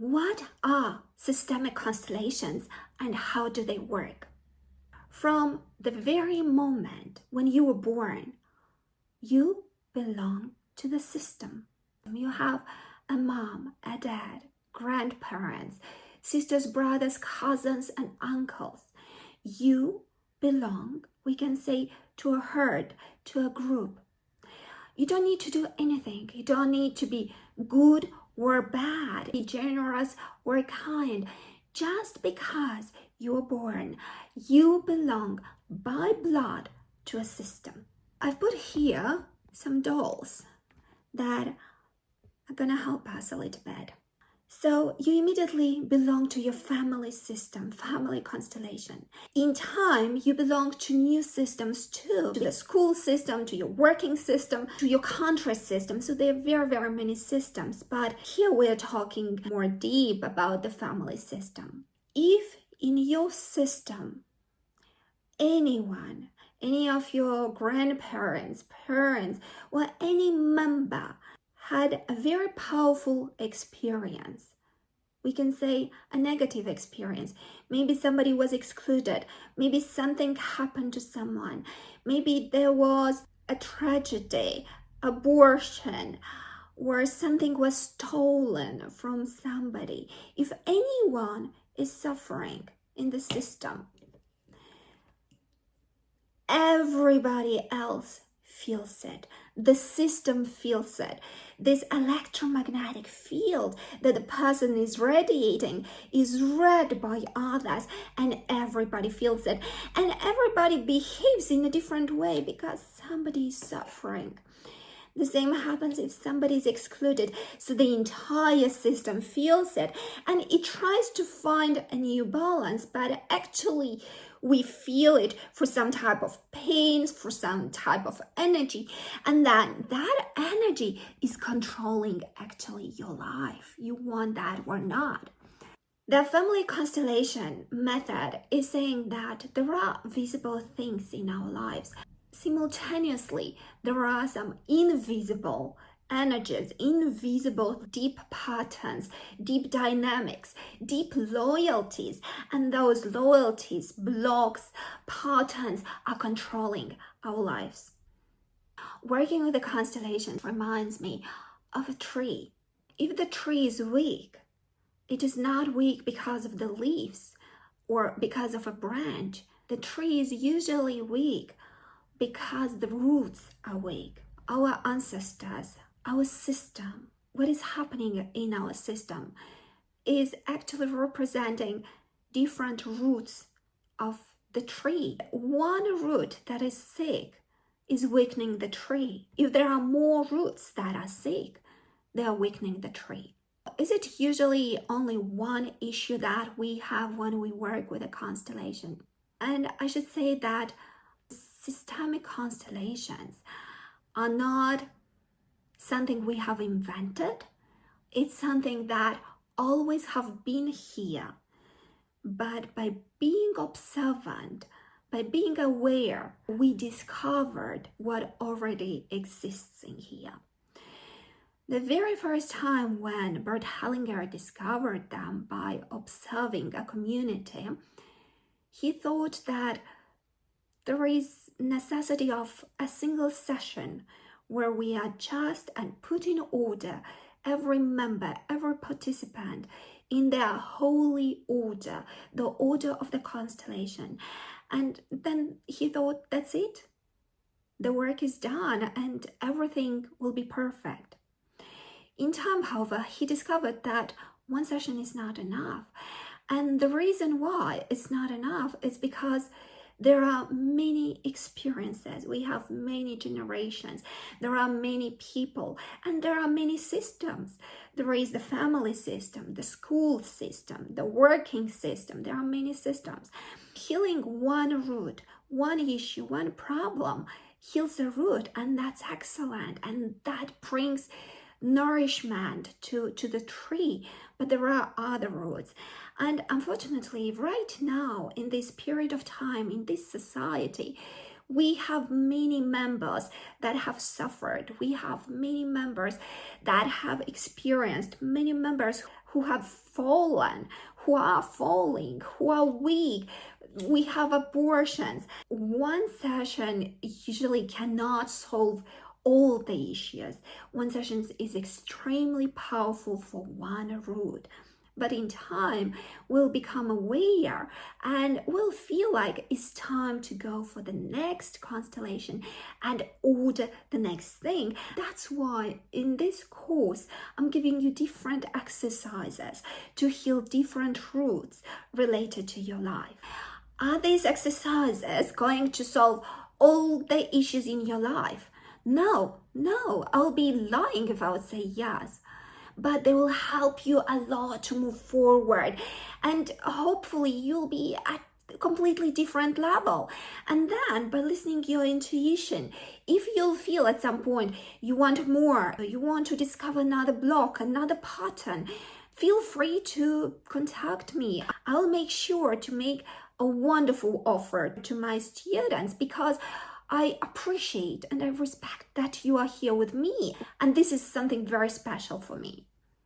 What are systemic constellations and how do they work? From the very moment when you were born, you belong to the system. You have a mom, a dad, grandparents, sisters, brothers, cousins, and uncles. You belong, we can say, to a herd, to a group. You don't need to do anything. You don't need to be good or bad, be generous or kind. Just because you were born, you belong by blood to a system. I've put here some dolls that are gonna help us a little bit. So you immediately belong to your family system, family constellation. In time, you belong to new systems too, to the school system, to your working system, to your country system. So there are very, very many systems. But here we're talking more deep about the family system. If in your system, anyone, any of your grandparents, parents, or any member had a very powerful experience. We can say a negative experience. Maybe somebody was excluded. Maybe something happened to someone. Maybe there was a tragedy, abortion, or something was stolen from somebody. If anyone is suffering in the system, everybody else feels it. The system feels it. This electromagnetic field that the person is radiating is read by others, and everybody feels it. And everybody behaves in a different way because somebody is suffering. The same happens if somebody is excluded. So the entire system feels it and it tries to find a new balance, but actually we feel it for some type of pain, for some type of energy, and that energy is controlling actually your life. You want that or not. The family constellation method is saying that there are visible things in our lives. Simultaneously, there are some invisible energies, invisible deep patterns, deep dynamics, deep loyalties, and those loyalties, blocks, patterns are controlling our lives. Working with the constellation reminds me of a tree. If the tree is weak, it is not weak because of the leaves or because of a branch. The tree is usually weak because the roots are weak. Our ancestors, our system, what is happening in our system is actually representing different roots of the tree. One root that is sick is weakening the tree. If there are more roots that are sick, they are weakening the tree. Is it usually only one issue that we have when we work with a constellation? And I should say that systemic constellations are not something we have invented. It's something that always have been here. But by being observant, by being aware, we discovered what already exists in here. The very first time when Bert Hellinger discovered them by observing a community, he thought that there is necessity of a single session where we adjust and put in order every member, every participant in their holy order, the order of the constellation. And then he thought, that's it. The work is done and everything will be perfect. In time, however, he discovered that one session is not enough. And the reason why it's not enough is because there are many experiences, we have many generations, there are many people, and there are many systems. There is the family system, the school system, the working system, there are many systems. Healing one root, one issue, one problem heals the root, and that's excellent, and that brings nourishment to the tree. But there are other roots, and unfortunately right now in this period of time in this society, we have many members that have suffered. We have many members that have experienced, many members who have fallen, who are falling, who are weak. We have abortions. One session usually cannot solve all the issues. One session is extremely powerful for one root. But in time, we'll become aware and we'll feel like it's time to go for the next constellation and order the next thing. That's why in this course, I'm giving you different exercises to heal different roots related to your life. Are these exercises going to solve all the issues in your life? No, I'll be lying if I would say yes. But they will help you a lot to move forward, and hopefully you'll be at a completely different level. And then by listening to your intuition, if you'll feel at some point you want more, you want to discover another block, another pattern, feel free to contact me. I'll make sure to make a wonderful offer to my students, because I appreciate and I respect that you are here with me, and this is something very special for me.